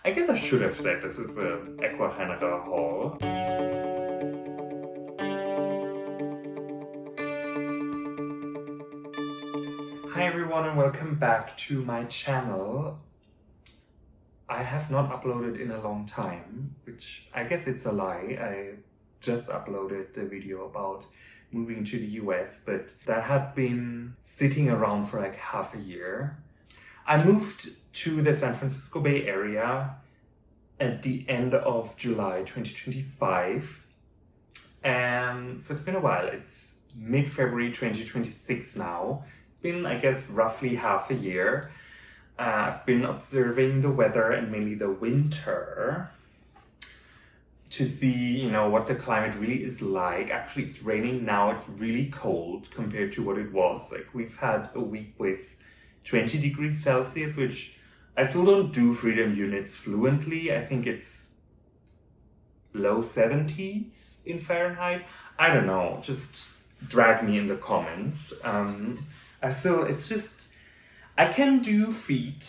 I guess I should have said this is an Ecuagenera haul. Hi everyone and welcome back to my channel. I have not uploaded in a long time, which I guess it's a lie. I just uploaded the video about moving to the US, but that had been sitting around for like half a year. I moved to the San Francisco Bay Area at the end of July 2025. And so it's been a while. It's mid-February 2026 now. It's been, I guess, roughly half a year. I've been observing the weather and mainly the winter to see, what the climate really is like. Actually, it's raining now. It's really cold compared to what it was. Like, we've had a week with 20 degrees Celsius, which I still don't do freedom units fluently. I think it's low 70s in Fahrenheit. I don't know. Just drag me in the comments. It's just, I can do feet.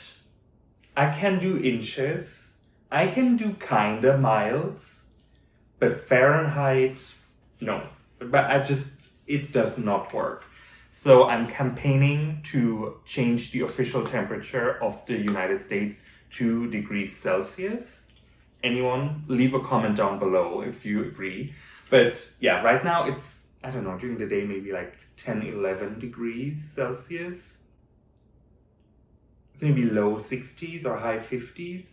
I can do inches. I can do kinda miles. But Fahrenheit, no. But it does not work. So I'm campaigning to change the official temperature of the United States to degrees Celsius. Anyone, leave a comment down below if you agree. But yeah, right now it's, I don't know, during the day maybe like 10, 11 degrees Celsius. It's maybe low 60s or high 50s.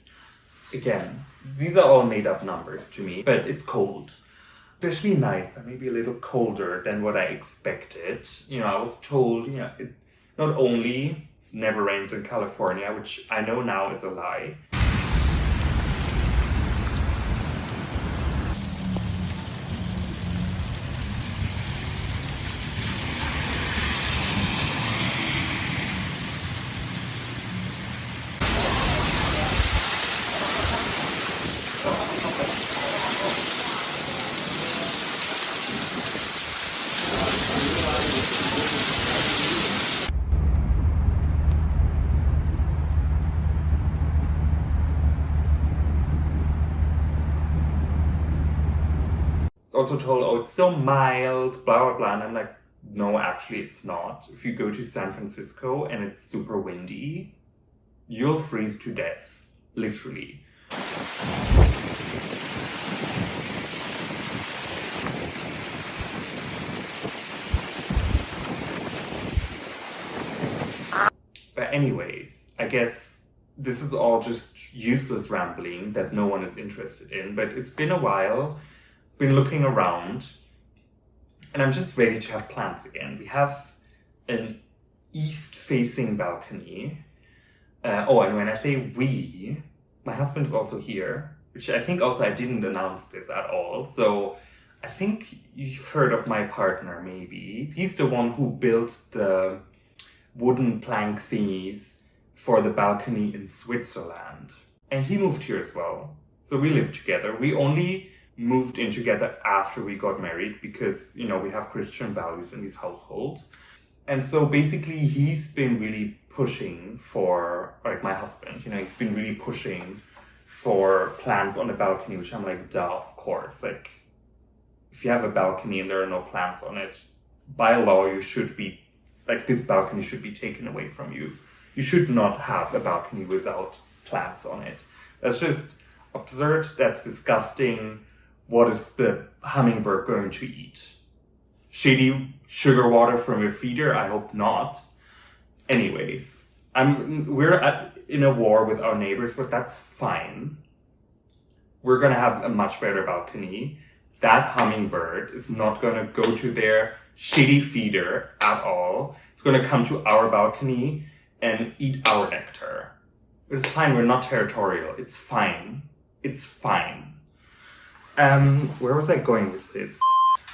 Again, these are all made up numbers to me, but it's cold. Especially nights are maybe a little colder than what I expected. I was told, it not only never rains in California, which I know now is a lie. Also told, oh, it's so mild, blah, blah, blah. And I'm like, no, actually, it's not. If you go to San Francisco and it's super windy, you'll freeze to death, literally. But anyways, I guess this is all just useless rambling that no one is interested in, but it's been a while. Been looking around and I'm just ready to have plants again. We have an east-facing balcony. And when I say we, my husband is also here, which I think also I didn't announce this at all. So I think you've heard of my partner, maybe. He's the one who built the wooden plank thingies for the balcony in Switzerland. And he moved here as well. So we live together. We only moved in together after we got married because, we have Christian values in this household. And so basically he's been really pushing for, like my husband, he's been really pushing for plants on the balcony, which I'm like, duh, of course. Like, if you have a balcony and there are no plants on it, by law you should be, like, this balcony should be taken away from you. You should not have a balcony without plants on it. That's just absurd, that's disgusting. What is the hummingbird going to eat? Shitty sugar water from your feeder? I hope not. Anyways, we're in a war with our neighbors, but that's fine. We're gonna have a much better balcony. That hummingbird is not gonna go to their shitty feeder at all. It's gonna come to our balcony and eat our nectar. It's fine, we're not territorial. It's fine. It's fine. Where was I going with this?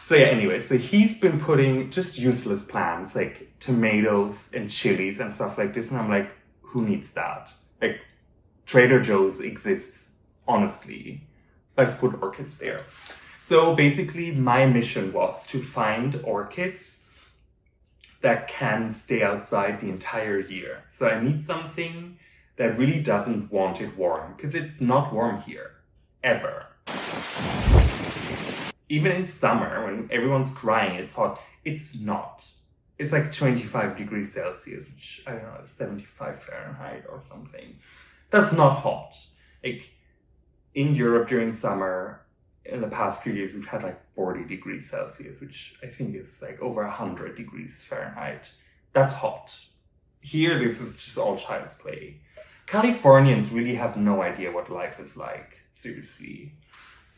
So yeah, anyway, so he's been putting just useless plants like tomatoes and chilies and stuff like this. And I'm like, who needs that? Like, Trader Joe's exists, honestly. Let's put orchids there. So basically my mission was to find orchids that can stay outside the entire year. So I need something that really doesn't want it warm, because it's not warm here, ever. Even in summer, when everyone's crying it's hot, it's not. It's like 25 degrees Celsius, which, I don't know, is 75 Fahrenheit or something. That's not hot. Like, in Europe during summer, in the past few years, we've had like 40 degrees Celsius, which I think is like over 100 degrees Fahrenheit. That's hot. Here, this is just all child's play. Californians really have no idea what life is like, seriously.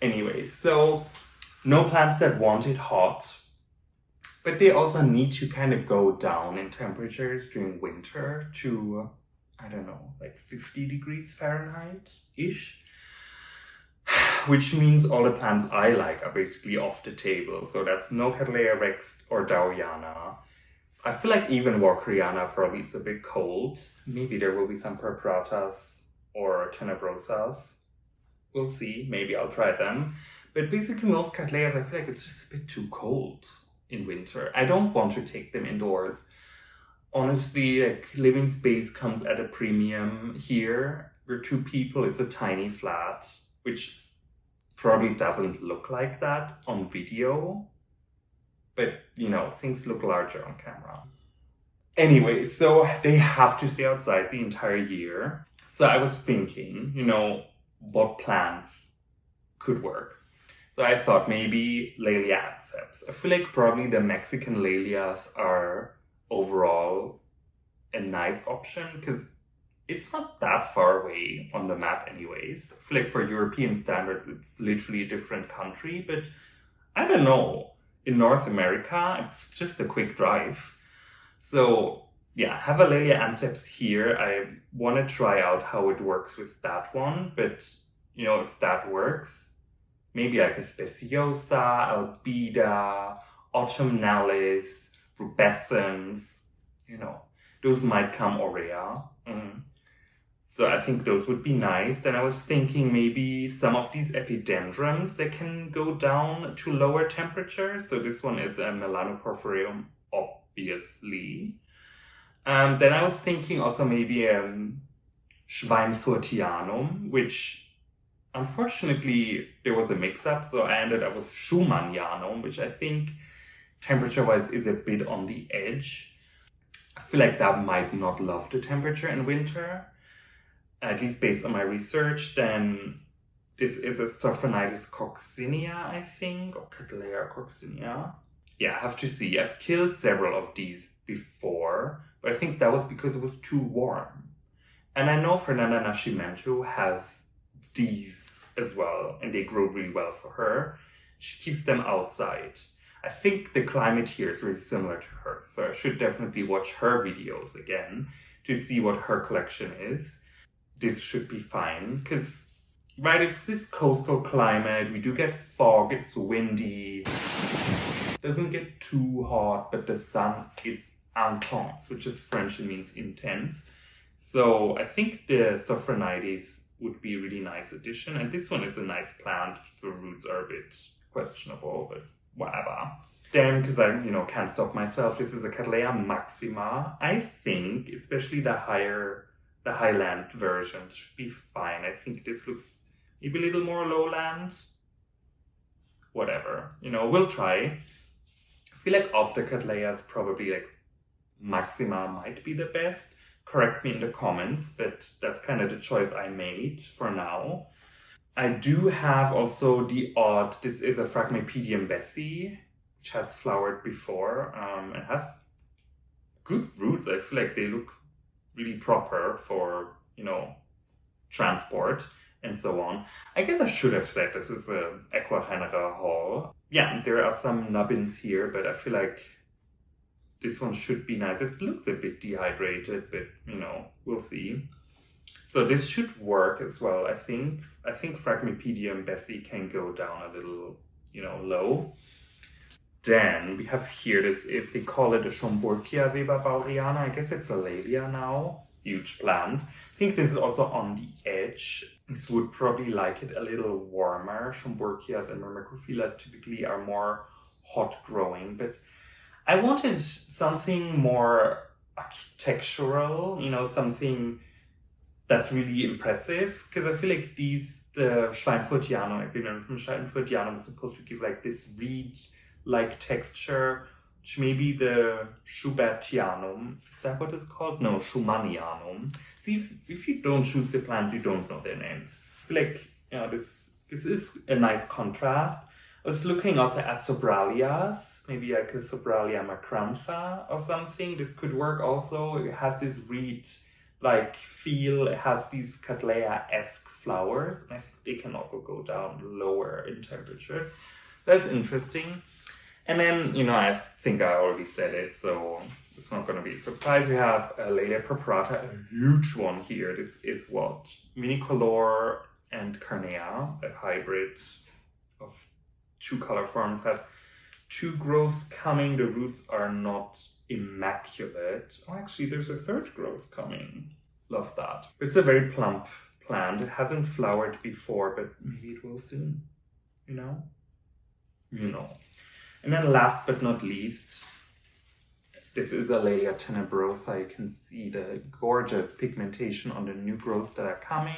Anyway, so no plants that want it hot, but they also need to kind of go down in temperatures during winter to, I don't know, like 50 degrees Fahrenheit-ish. Which means all the plants I like are basically off the table. So that's no Cattleya rex or Dowiana. I feel like even Walkeriana probably it's a bit cold. Maybe there will be some purpuratas or tenebrosas. We'll see. Maybe I'll try them. But basically most Cattleyas, I feel like it's just a bit too cold in winter. I don't want to take them indoors. Honestly, like, living space comes at a premium here. We're 2 people. It's a tiny flat, which probably doesn't look like that on video. But, you know, things look larger on camera. Anyway, so they have to stay outside the entire year. So I was thinking, you know, what plants could work. So I thought maybe Laelia anceps. I feel like probably the Mexican Laelias are overall a nice option because it's not that far away on the map anyways. I feel like for European standards, it's literally a different country, but I don't know. In North America, it's just a quick drive. So yeah, have a Laelia anceps here. I want to try out how it works with that one, but you know, if that works, maybe like a speciosa, albida, autumnalis, rubescens, you know, those might come aurea. So I think those would be nice. Then I was thinking maybe some of these epidendrums that can go down to lower temperatures. So this one is a melanoporphyreum, obviously. Then I was thinking also maybe schweinfurthianum, which unfortunately there was a mix-up. So I ended up with schumannianum, which I think temperature-wise is a bit on the edge. I feel like that might not love the temperature in winter, at least based on my research. Then this is a Sophronitis coccinea, I think, or Cattleya coccinea. Yeah, I have to see. I've killed several of these before, but I think that was because it was too warm. And I know Fernanda Nascimento has these as well, and they grow really well for her. She keeps them outside. I think the climate here is really similar to her, so I should definitely watch her videos again to see what her collection is. This should be fine, because, right, it's this coastal climate, we do get fog, it's windy, doesn't get too hot, but the sun is intense, which is French and means intense. So I think the Sophronitis would be a really nice addition, and this one is a nice plant, the roots are a bit questionable, but whatever. Then, because I, can't stop myself, this is a Cattleya maxima. I think, especially the highland version should be fine. I think this looks maybe a little more lowland. Whatever, we'll try. I feel like of the Cattleyas, probably like maxima might be the best. Correct me in the comments, but that's kind of the choice I made for now. I do have also the odd, this is a Phragmipedium besseae, which has flowered before and has good roots. I feel like they look really proper for, transport and so on. I guess I should have said this is an Ecuagenera haul. Yeah, there are some nubbins here, but I feel like this one should be nice. It looks a bit dehydrated, but, we'll see. So this should work as well, I think. I think Phragmipedium besseae can go down a little, low. Then we have here, this is, they call it a Schomburgkia weberbaueriana. I guess it's a Laelia now. Huge plant. I think this is also on the edge. This would probably like it a little warmer. Schomburgkias and Myrmecrophyllus typically are more hot growing, but I wanted something more architectural, something that's really impressive, because I feel like the Schweinfurthianum, Epidendrum from Schweinfurthianum is supposed to give like this reed-like texture, which maybe the Schomburgkianum, is that what it's called? No, Schumannianum. See, if you don't choose the plants, you don't know their names. I feel like, you know, this is a nice contrast. I was looking also at Sobralias, maybe like a Sobralia macrantha or something. This could work also. It has this reed-like feel. It has these Cattleya-esque flowers. And I think they can also go down lower in temperatures. That's interesting. And then, you know, I think I already said it, so it's not going to be a surprise. We have a Laelia purpurata, a huge one here. This is what? Vinicolor and carnea, a hybrid of 2 color forms, has 2 growths coming. The roots are not immaculate. Oh, actually, there's a 3rd growth coming. Love that. It's a very plump plant. It hasn't flowered before, but maybe it will soon. You know? You know. And then last but not least, this is a Laelia tenebrosa. You can see the gorgeous pigmentation on the new growths that are coming.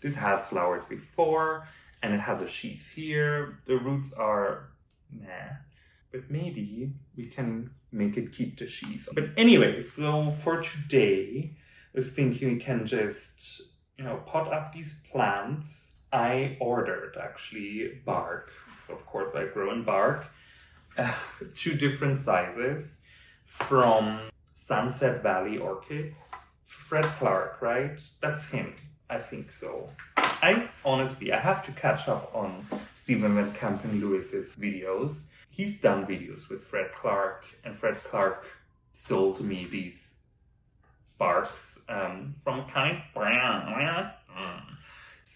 This has flowered before, and it has a sheath here. The roots are meh, but maybe we can make it keep the sheath. But anyway, so for today, I was thinking we can just, you know, pot up these plants. I ordered actually bark. So of course I grow in bark. 2 different sizes from Sunset Valley Orchids. Fred Clark, right? That's him. I think so. I have to catch up on Stephen Van Campen Lewis's videos. He's done videos with Fred Clark, and Fred Clark sold me these barks from Kind Brown.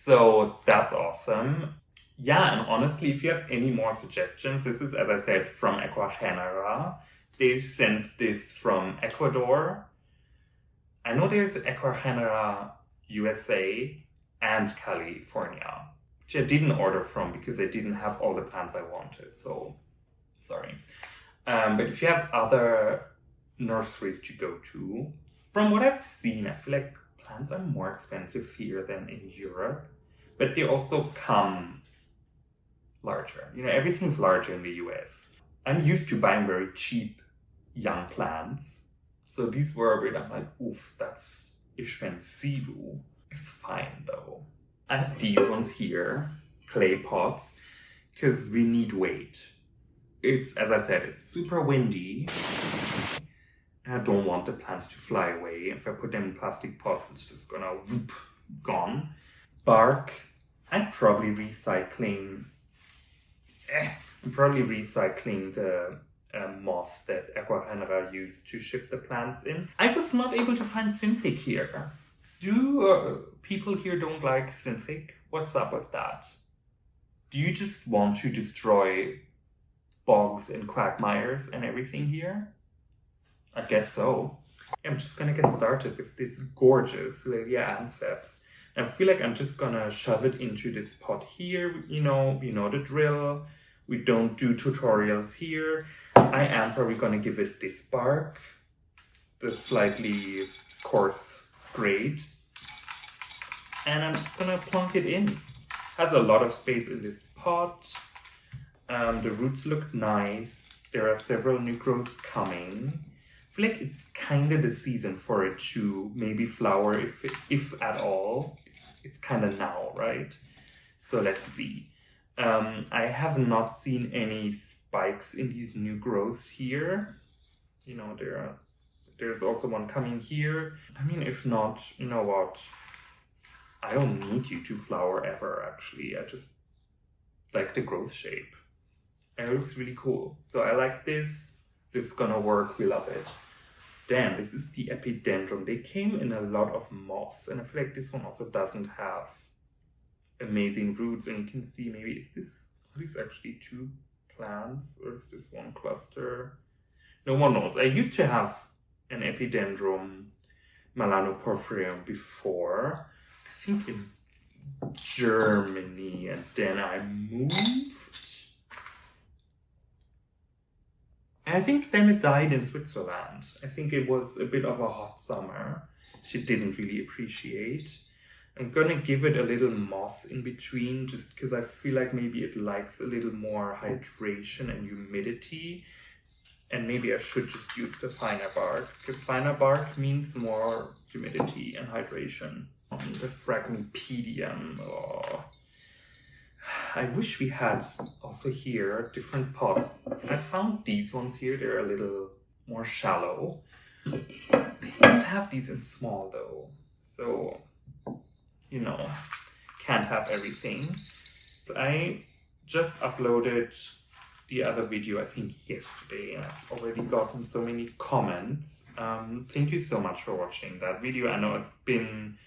So that's awesome. Yeah, and honestly, if you have any more suggestions, this is, as I said, from Ecuagenera. They sent this from Ecuador. I know there's Ecuagenera USA and California, which I didn't order from because they didn't have all the plants I wanted, so sorry. But if you have other nurseries to go to, from what I've seen, I feel like plants are more expensive here than in Europe, but they also come larger. You know, everything's larger in the US. I'm used to buying very cheap young plants. So these were a bit, I'm like, oof, that's expensive. It's fine though. I have these ones here, clay pots, because we need weight. It's, as I said, it's super windy. And I don't want the plants to fly away. If I put them in plastic pots, it's just gonna whoop, gone. Bark, I'm probably recycling the moss that Ecuagenera used to ship the plants in. I was not able to find Synthic here. Do people here don't like Synthic? What's up with that? Do you just want to destroy bogs and quagmires and everything here? I guess so. I'm just gonna get started with this gorgeous Laelia anceps. I feel like I'm just gonna shove it into this pot here. You know the drill. We don't do tutorials here. I am probably gonna give it this bark, the slightly coarse grade. And I'm just gonna plunk it in. Has a lot of space in this pot. The roots look nice. There are several new growths coming. I feel like it's kind of the season for it to maybe flower, if at all. It's kind of now, right? So let's see. I have not seen any spikes in these new growths here. You know, there's also one coming here. I mean, if not, you know what? I don't need you to flower ever, actually. I just like the growth shape. And it looks really cool. So I like this. This is gonna work. We love it. Damn, this is the Epidendrum. They came in a lot of moss. And I feel like this one also doesn't have amazing roots. And you can see maybe, are these actually 2 plants? Or is this one cluster? No one knows. I used to have an Epidendrum melanoporphyreum before. I think in Germany. And then I moved. And I think then it died in Switzerland. I think it was a bit of a hot summer. she didn't really appreciate. I'm gonna give it a little moss in between just because I feel like maybe it likes a little more hydration and humidity. And maybe I should just use the finer bark, because finer bark means more humidity and hydration. The Phragmipedium. Oh. I wish we had also here different pots. I found these ones here, they're a little more shallow. They don't have these in small though. So, you know, can't have everything. So I just uploaded the other video, I think yesterday. I've already gotten so many comments. Thank you so much for watching that video. I know it's been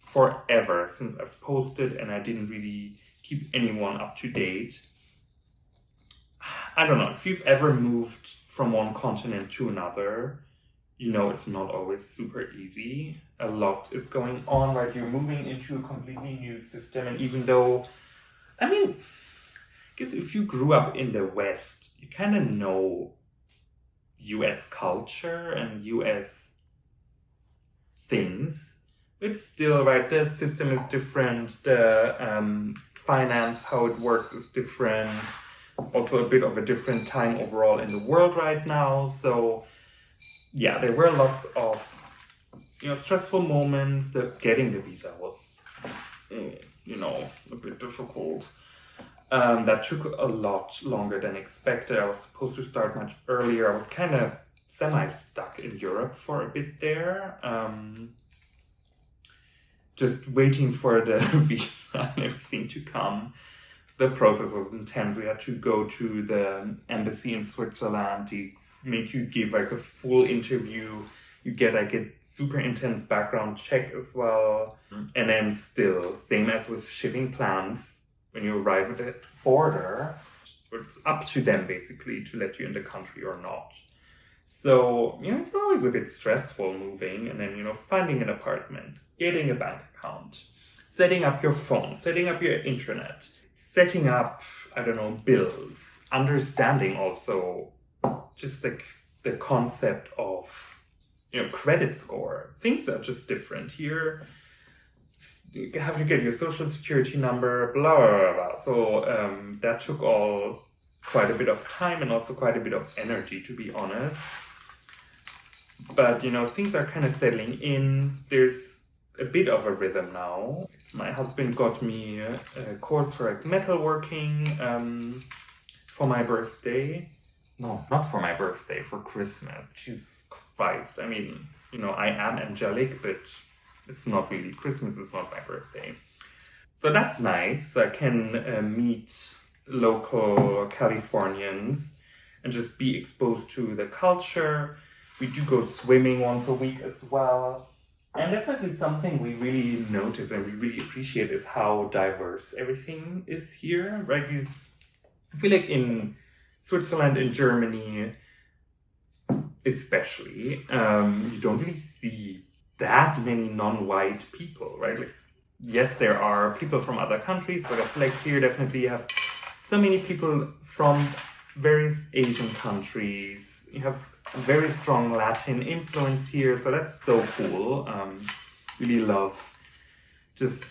forever since I've posted and I didn't really keep anyone up to date. I don't know, if you've ever moved from one continent to another, you know it's not always super easy. A lot is going on, right? You're moving into a completely new system, and even though, I mean, I guess if you grew up in the West, you kind of know US culture and US things. It's still, right, the system is different, the finance, how it works is different. Also a bit of a different time overall in the world right now. So yeah, there were lots of, you know, stressful moments. Getting the visa was, you know, a bit difficult. That took a lot longer than expected. I was supposed to start much earlier. I was kind of semi-stuck in Europe for a bit there. Just waiting for the visa and everything to come. The process was intense. We had to go to the embassy in Switzerland. They make you give like a full interview. You get like a super intense background check as well. And then still, same as with shipping plans, when you arrive at the border, it's up to them basically to let you in the country or not. So, you know, it's always a bit stressful moving, and then, you know, finding an apartment, getting a bank account, setting up your phone, setting up your internet, setting up, I don't know, bills, understanding also just like the concept of, you know, credit score. Things are just different here. You have to get your social security number, blah, blah, blah, blah. So that took quite a bit of time and also quite a bit of energy, to be honest. But, you know, things are kind of settling in. There's a bit of a rhythm now. My husband got me a course for like metalworking for my birthday. No, not for my birthday, for Christmas. Jesus Christ. I mean, you know, I am angelic, but it's not really. Christmas is not my birthday. So that's nice. I can meet local Californians and just be exposed to the culture. We do go swimming once a week as well. And definitely something we really notice and we really appreciate is how diverse everything is here, right? I feel like in Switzerland and Germany, especially, you don't really see that many non-white people, right? Like, yes, there are people from other countries, but I feel like here definitely you have so many people from various Asian countries. You have a very strong Latin influence here, so that's so cool. Really love just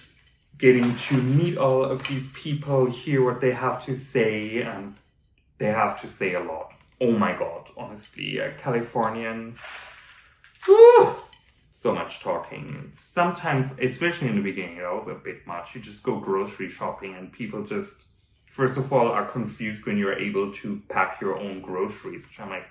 getting to meet all of these people, hear what they have to say, and they have to say a lot. Oh my god, honestly, Californians, whew, so much talking. Sometimes, especially in the beginning, that was a bit much. You just go grocery shopping and people just, first of all, are confused when you're able to pack your own groceries, which I'm like,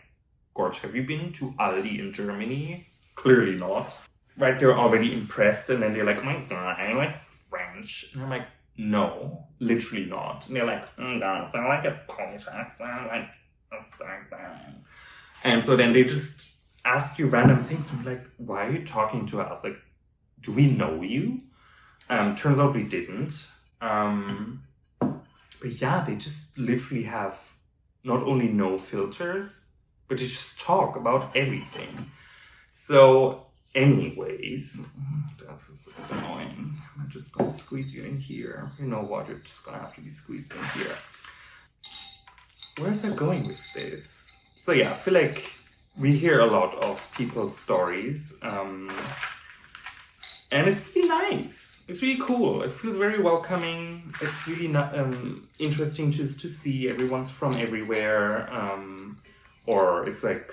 Gorge, have you been to Aldi in Germany? Clearly not. Right, they're already impressed and then they're like, oh my god, I like French. And I'm like, no, literally not. And they're like, oh god, I like a Polish accent, like a accent. And so then they just ask you random things and be like, why are you talking to us? Like, do we know you? Turns out we didn't. But yeah, they just literally have not only no filters, but they just talk about everything. So anyways, that's annoying. I'm just gonna squeeze you in here. You know what, you're just gonna have to be squeezed in here. Where's I going with this? So yeah, I feel like we hear a lot of people's stories. And it's really nice. It's really cool. It feels very welcoming. It's really interesting just to see everyone's from everywhere. Or it's like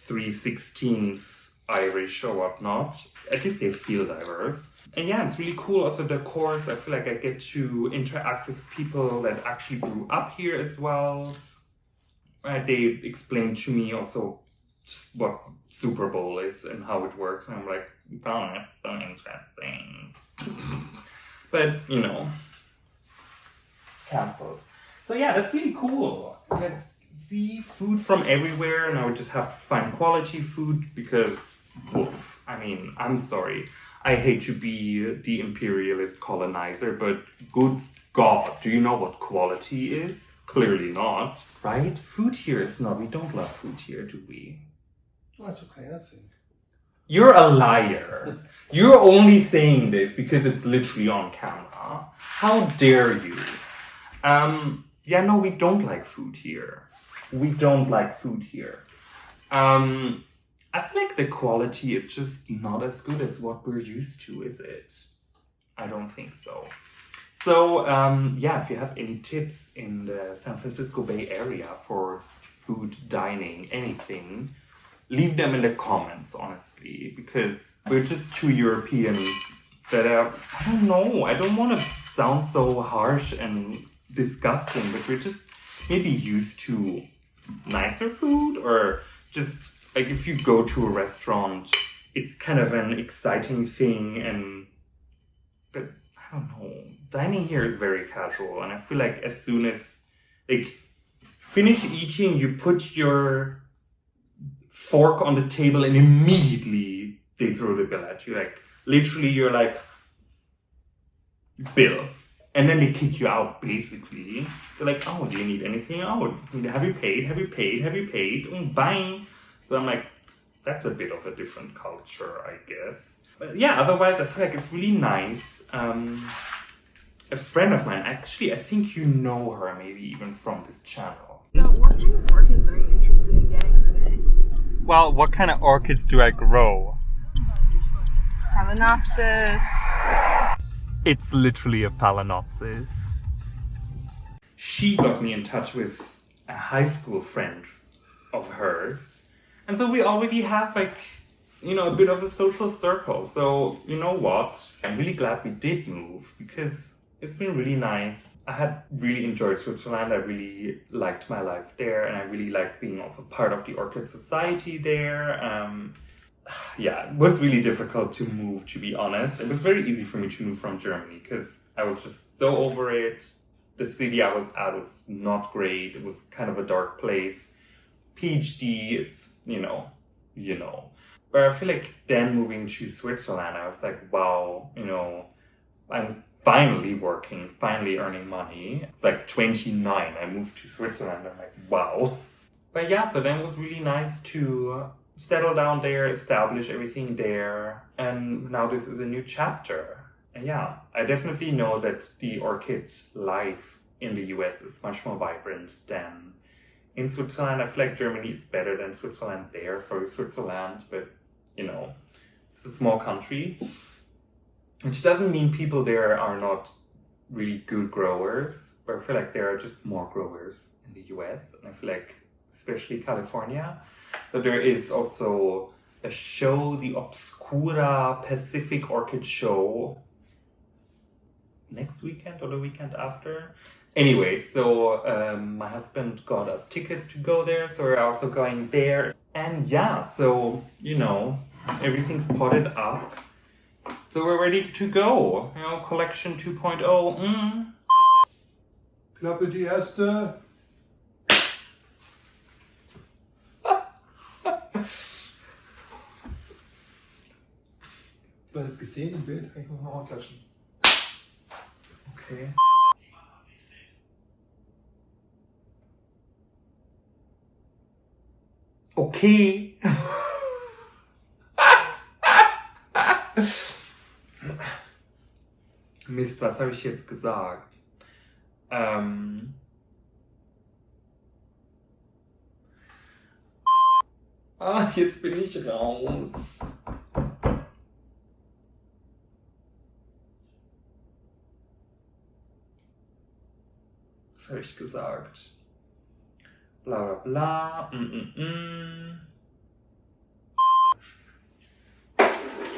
3/16 Irish or whatnot. At least they feel diverse. And yeah, it's really cool. Also the course, I feel like I get to interact with people that actually grew up here as well. They explained to me also just what Super Bowl is and how it works. And I'm like, oh, that's so interesting. But, you know, cancelled. So yeah, that's really cool. I see food from everywhere, and I would just have to find quality food because, oof, I mean, I'm sorry. I hate to be the imperialist colonizer, but good God, do you know what quality is? Clearly not, right? Food here is not. We don't love food here, do we? That's okay, I think. You're a liar. You're only saying this because it's literally on camera. How dare you? Yeah, no, we don't like food here. We don't like food here. I feel like the quality is just not as good as what we're used to, is it? I don't think so. So, yeah, if you have any tips in the San Francisco Bay Area for food, dining, anything, leave them in the comments, honestly, because we're just two Europeans that are, I don't know, I don't want to sound so harsh and disgusting, but we're just maybe used to nicer food, or just like if you go to a restaurant, it's kind of an exciting thing, but I don't know, dining here is very casual, and I feel like as soon as like finish eating, you put your fork on the table and immediately they throw the bill at you. Like literally you're like, bill. And then they kick you out basically. They're like, oh, do you need anything? Oh, have you paid? Have you paid? Have you paid? Bang. So I'm like, that's a bit of a different culture, I guess. But yeah, otherwise I feel like it's really nice. A friend of mine, actually, I think you know her maybe even from this channel. So what kind of orchids are you interested in getting today? Well, what kind of orchids do I grow? Phalaenopsis. It's literally a phalaenopsis. She got me in touch with a high school friend of hers. And so we already have like, you know, a bit of a social circle. So, you know what? I'm really glad we did move because it's been really nice. I had really enjoyed Switzerland. I really liked my life there, and I really liked being also part of the Orchid Society there. Yeah, it was really difficult to move, to be honest. It was very easy for me to move from Germany because I was just so over it. The city I was at was not great. It was kind of a dark place. PhD, it's, you know. But I feel like then moving to Switzerland, I was like, wow, you know, I'm finally working, finally earning money. Like 29, I moved to Switzerland. I'm like, wow. But yeah, so then it was really nice to settle down there, establish everything there. And now this is a new chapter. And yeah, I definitely know that the orchid life in the US is much more vibrant than in Switzerland. I feel like Germany is better than Switzerland there. Sorry, Switzerland, but you know, it's a small country. Which doesn't mean people there are not really good growers, but I feel like there are just more growers in the US, and I feel like, especially California, that there is also a show, the Obscura Pacific Orchid Show, next weekend or the weekend after. Anyway, so my husband got us tickets to go there, so we're also going there. And yeah, so, you know, everything's potted up. So we're ready to go, you know, collection 2.0. Klappe die erste. Du hast es gesehen im Bild, eigentlich muss man auch klatschen. Okay. Okay. Mist, was habe ich jetzt gesagt? Jetzt bin ich raus. Was habe ich gesagt? Bla bla bla.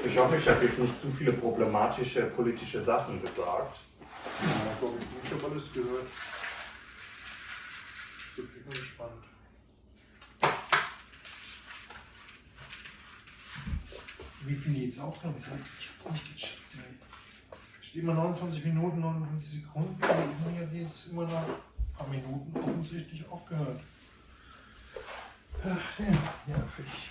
Ich hoffe, ich habe jetzt nicht zu viele problematische politische Sachen gesagt. Ja, glaube ich nicht. Ich habe alles gehört. So, ich bin gespannt. Wie viel die jetzt Aufnahme sind? Ich hab's nicht gecheckt. Ey. Steht immer 29 Minuten, 59 Sekunden. Ich habe jetzt immer nach ein paar Minuten offensichtlich aufgehört. Ach, ja, nervig.